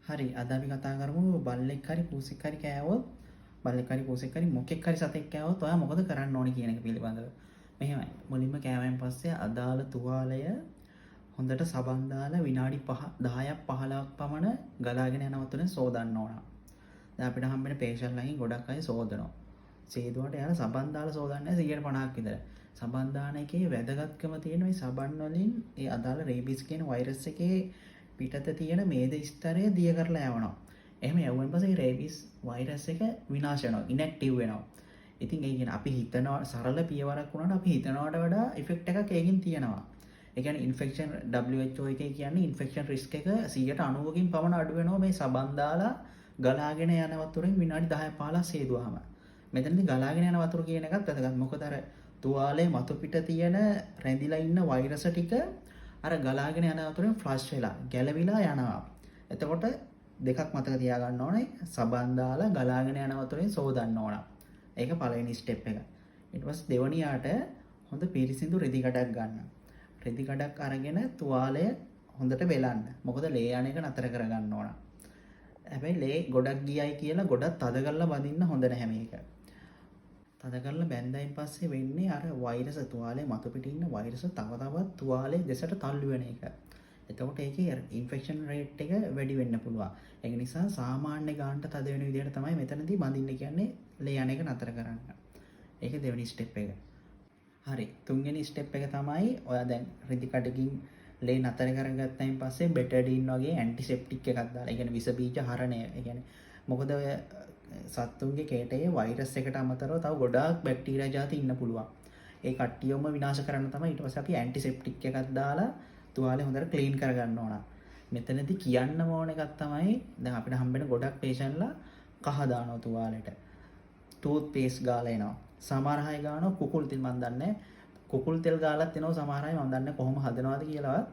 හරි අද අපි කතා කරමු බල්ලෙක් හරි පූසෙක් හරි කෑවොත් බල්ලෙක් හරි පූසෙක් හරි මොකෙක් හරි සතෙක් කෑවොත් ඔයා මොකද කරන්න ඕනේ කියන එක පිළිබඳව. මෙහෙමයි. මුලින්ම කෑමෙන් පස්සේ අදාළ තුවාලය හොඳට සබන් දාලා විනාඩි 10ක් 15ක් පමණ ගලාගෙන යන වතුරෙන් සෝදන්න ඕන. දැන් අපිට හම්බෙන පේෂන්ට්ලාගෙන් ගොඩක් අය සෝදනවා. සේදුවට යාලා සබන් දාලා සෝදන්නේ 150ක් විතර. සබන් දාන එකේ වැදගත්කම තියෙන මේ සබන් වලින් ඒ අදාළ රේබිස් කියන වෛරස් එකේ පිටත තියෙන මේද ස්තරය දිය කරලා යවනවා. එහෙම යවුවෙන් පස්සේ රේබිස් වෛරස් එක විනාශ වෙනවා, ඉන්ඇක්ටිව් වෙනවා. ඉතින් ඒ කියන්නේ අපි හිතනවා සරල පියවරක් වුණාට අපි හිතනවට වඩා ඉෆෙක්ට් එකක් ඒකෙන් තියෙනවා. ඒ කියන්නේ ඉන්ෆෙක්ෂන් WHO එකේ කියන්නේ ඉන්ෆෙක්ෂන් රිස්ක් එක 90%කින් පමණ අඩු වෙනවා මේ සබන් දාලා ගලාගෙන යන වතුරෙන් විනාඩි 10 15 සේදුවාම. මෙතනදී ගලාගෙන යන වතුර කියන එකත් වැදගත්. මොකද අර තුවාලේ මතු පිට තියෙන රැඳිලා ඉන්න වෛරස් ටික අර ගලාගෙන යන වතුරෙන් ෆ්ලෂ් වෙලා ගැලවිලා යනවා. එතකොට දෙකක් මතක තියාගන්න ඕනේ. සබන් දාලා ගලාගෙන යන වතුරෙන් සෝදන්න ඕන. ඒක පළවෙනි ස්ටෙප් එක. ඊට පස්සේ දෙවනියාට හොඳ පිරිසිදු රෙදි කඩක් ගන්න. රෙදි කඩක් අරගෙන තුවාලය හොඳට වෙලන්න. මොකද ලේ යන එක නතර කරගන්න ඕන. හැබැයි ලේ ගොඩක් ගියයි කියලා ගොඩක් තද කරලා බඳින්න හොඳ නැහැ මේක. තද කරලා බැන්දයින් පස්සේ වෙන්නේ අර වෛරස් තුවාලේ මතු පිටින් ඉන්න වෛරස් තව තවත් තුවාලේ දෙසට තල්ලු වෙන එක. එතකොට ඒකේ ඉන්ෆෙක්ෂන් රේට් එක වැඩි වෙන්න පුළුවන්. ඒක නිසා සාමාන්‍ය ගානට තද වෙන විදිහට තමයි මෙතනදී බඳින්න කියන්නේ ලේ යන එක නතර කරන්න. ඒක දෙවෙනි ස්ටෙප් එක. හරි. තුන්වෙනි ස්ටෙප් එක තමයි ඔයා දැන් රෙදි කඩකින් ලේ නතර කරගත්තයින් පස්සේ බෙටඩින් වගේ ඇන්ටිසෙප්ටික් එකක් දාලා. ඒ කියන්නේ විස බීජ හරණය. ඒ කියන්නේ මොකද ඔය සත්තුන්ගේ කේටයේ වෛරස් එකට අමතරව තව ගොඩාක් බැක්ටීරියා ಜಾති ඉන්න පුළුවන්. ඒ කට්ටියම විනාශ කරන්න තමයි ඊට පස්සේ අපි ඇන්ටිසෙප්ටික් එකක් දාලා තුවාලේ හොඳට ක්ලීන් කරගන්න ඕන. මෙතනදී කියන්න ඕන එකක් තමයි දැන් අපිට හම්බෙන ගොඩක් පේෂන්ට්ලා කහ දානවා තුවාලෙට. ටූත් පේස්ට් ගාලා එනවා. සමහර අය ගානවා කුකුල් තෙල් මන් දන්නේ. කුකුල් තෙල් ගාලත් එනවා සමහර අය මන් දන්නේ කොහොම හදනවද කියලාවත්.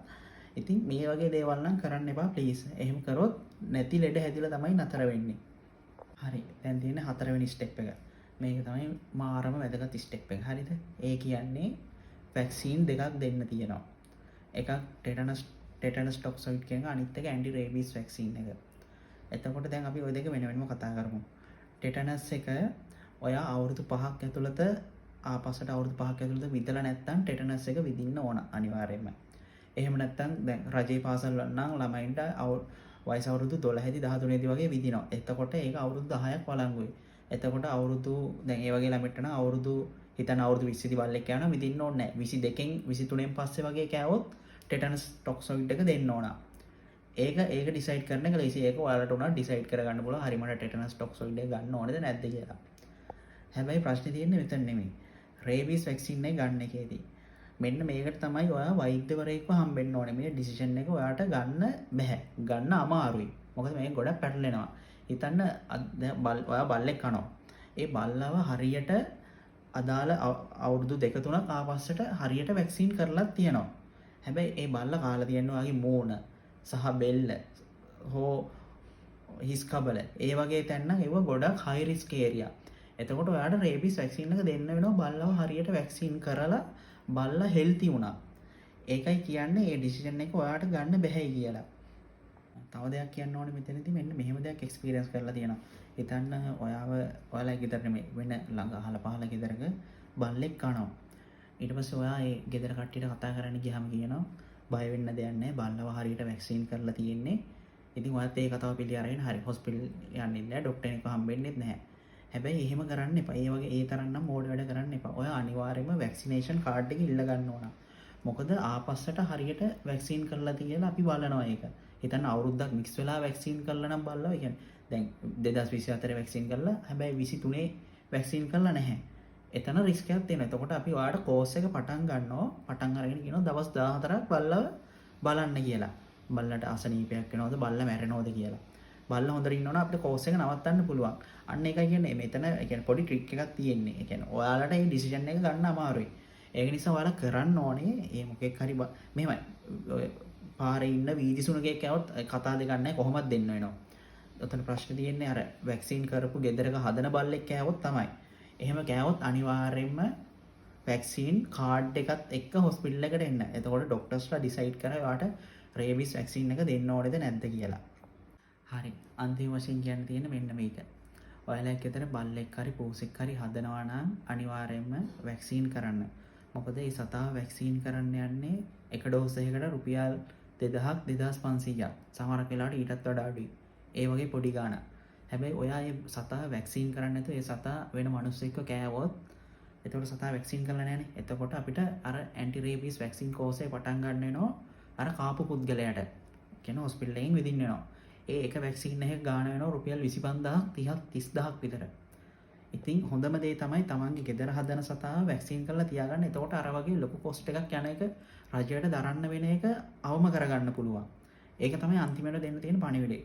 ඉතින් මේ වගේ දේවල් නම් කරන්න එපා ප්ලීස්. එහෙම කරොත් නැති ලෙඩ හැදිලා තමයි නතර වෙන්නේ. හරි. දැන් තියෙන හතරවෙනි ස්ටෙප් එක. මේක තමයි මාරම වැදගත් ස්ටෙප් එක. හරිද? ඒ කියන්නේ වැක්සින් දෙකක් දෙන්න තියෙනවා. එකක් ටෙටනස් ටොක්සොයිඩ් කියන එක, අනිත් එක ඇන්ටි රේබීස් වැක්සින් එක. එතකොට දැන් අපි ওই දෙක වෙන වෙනම කතා කරමු. ටෙටනස් එක ඔයා අවුරුදු 5ක් ඇතුළත ආපස්සට අවුරුදු 5ක් ඇතුළත විදලා නැත්නම් ටෙටනස් එක විදින්න ඕන අනිවාර්යයෙන්ම. එහෙම නැත්නම් දැන් රජේ පාසල් වල නම් ළමයින්ට වයස අවුරුදු 12දී 13දී වගේ විදිනවා. එතකොට ඒක අවුරුදු 10ක් වළංගුයි. එතකොට අවුරුදු දැන් ඒ වගේ ළමෙක්ට නම් අවුරුදු හිතන අවුරුදු 20 දී බල්ලෙක් යනවා විදින්න ඕනේ නැහැ. 22කින් 23න් පස්සේ වගේ කෑවොත් ටෙටනස් ටොක්සොයිඩ් එක දෙන්න ඕන. ඒක ඩිසයිඩ් කරන එක ලේසි. ඒක ඔයාලට උනා ඩිසයිඩ් කරගන්න පුළුවන් හරි මට ටෙටනස් ටොක්සොයිඩ් එක ගන්න ඕනේද නැද්ද කියලා. හැබැයි ප්‍රශ්නේ තියෙන්නේ මෙතන නෙමෙයි. රේබීස් වැක්සින් එක ගන්න එකේදී. මෙන්න මේකට තමයි ඔයා වෛද්‍යවරයෙක්ව හම්බෙන්න ඕනේ. මේ ඩිසිෂන් එක ඔයාට ගන්න බෑ. ගන්න අමාරුයි. මොකද මේක ගොඩක් පැටලෙනවා. හිතන්න ඔයා බල්ලෙක් කනවා. ඒ බල්ලව හරියට අදාළ අවුරුදු 2-3ක් ආපස්සට හරියට වැක්සින් කරලා තියෙනවා. හැබැයි ඒ බල්ලා කාලා තියෙනවා වගේ මූණ සහ බෙල්ල හෝ හිස් කබල ඒ වගේ තැන් නම් ඒව ගොඩක් හයි රිස්ක් ඒරියා. එතකොට ඔයාට රේබිස් වැක්සින් එක දෙන්න වෙනවා බල්ලව හරියට වැක්සින් කරලා බල්ලා හෙල්ති වුණා. ඒකයි කියන්නේ මේ ඩිසිෂන් එක ඔයාට ගන්න බැහැ කියලා. තව දෙයක් කියන්න ඕනේ මෙතනදී මෙන්න මෙහෙම දෙයක් එක්ස්පීරියන්ස් කරලා තියෙනවා. හිතන්න ඔයාලා ගෙදර නෙමෙයි වෙන ළඟ අහල පහල ගෙදරක බල්ලෙක් කනවා. ඊට පස්සේ ඔයා ඒ ගෙදර කට්ටියට කතා කරන්න ගියාම කියනවා බය වෙන්න දෙයක් නැහැ බල්ලව හරියට වැක්සින් කරලා තියෙන්නේ. ඉතින් ඔයාත් ඒ කතාව පිළි අරගෙන හරි හොස්පිටල් යන්නේ නැහැ ડોක්ටර් කෙනෙක්ව හම්බෙන්නෙත් නැහැ. හැබැයි එහෙම කරන්න එපා. ඒ වගේ ඒ තරම් නම් මෝඩ වැඩ කරන්න එපා. ඔයා අනිවාර්යයෙන්ම වැක්සිනේෂන් කාඩ් එක ඉල්ල ගන්න ඕන. මොකද ආපස්සට හරියට වැක්සින් කරලා තියලා අපි බලනවා ඒක. හිතන්න අවුරුද්දක් මික්ස් වෙලා වැක්සින් කරලා නම් බලලා කියන්නේ දැන් 2024 වැක්සින් කරලා හැබැයි 23 වැක්සින් කරලා නැහැ. එතන රිස්ක් එකක් තියෙනවා. එතකොට අපි ඔයාලට කෝස් එක පටන් ගන්නවා. පටන් අරගෙන කියනවා දවස් 14ක් බල්ලව බලන්න කියලා. බල්ලට අසනීපයක් වෙනවද බල්ලා මැරෙනවද කියලා. බල්ලා හොඳට ඉන්නවනම් අපිට කෝස් එක නවත්තන්න පුළුවන්. අන්න ඒකයි කියන්නේ මෙතන ඒ කියන්නේ පොඩි ට්‍රික් එකක් තියෙන්නේ. ඒ කියන්නේ ඔයාලට මේ ඩිසිෂන් එක ගන්න අමාරුයි. ඒක නිසා ඔයාලා කරන්න ඕනේ මේ මොකෙක් හරි මෙහෙමයි. ඔය පාරේ ඉන්න වීදිසුණකෙක් આવොත් කතා දෙකක් නැහැ කොහොමද දෙන්න වෙනවා. ඔතන ප්‍රශ්නේ තියෙන්නේ අර වැක්සින් කරපු ගෙදරක හදන බල්ලෙක් කෑවොත් තමයි. එහෙම කෑවොත් අනිවාර්යයෙන්ම වැක්සින් කාඩ් එකත් එක්ක හොස්පිටල් එකට එන්න. එතකොට ડોක්ටර්ස්ලා ඩිසයිඩ් කරා ඔයාට රේබිස් වැක්සින් එක දෙන්න ඕනේද නැද්ද කියලා. හරි. අන්තිම වශයෙන් කියන්න තියෙන මෙන්න මේක. ඔයාලා ගෙදර බල්ලෙක් හරි පූසෙක් හරි හදනවා නම් අනිවාර්යයෙන්ම වැක්සින් කරන්න. මොකද මේ සතාව වැක්සින් කරන්න යන්නේ එක ඩෝස් එකකට රුපියල් 2000ක් 2500ක්. සමහරක් වෙලාවට ඊටත් වඩා අඩුයි. ඒ වගේ පොඩි ගාණක්. හැබැයි ඔයා මේ සතා වැක්සින් කරන්නේ නැතුව ඒ සතා වෙන මිනිස්සෙක්ව කෑවොත් එතකොට සතා වැක්සින් කරලා නැහනේ. එතකොට අපිට අර ඇන්ටි රේබීස් වැක්සින් කෝස් එක පටන් ගන්න වෙනවා අර කාපු පුද්ගලයාට. කියන හොස්පිටල් එකෙන් විදින්න වෙනවා. ඒ එක වැක්සින් එකක ගාණ වෙනවා රුපියල් 25000ක් 30ක් 30000ක් විතර. ඉතින් හොඳම දේ තමයි තමන්ගේ ගෙදර හදන සතාව වැක්සින් කරලා තියාගන්න. එතකොට අර වගේ ලොකු කොස්ට් එකක් යන එක රජයට දරන්න වෙන එක අවම කරගන්න පුළුවන්. ඒක තමයි අන්තිමට දෙන්න තියෙන පණිවිඩය.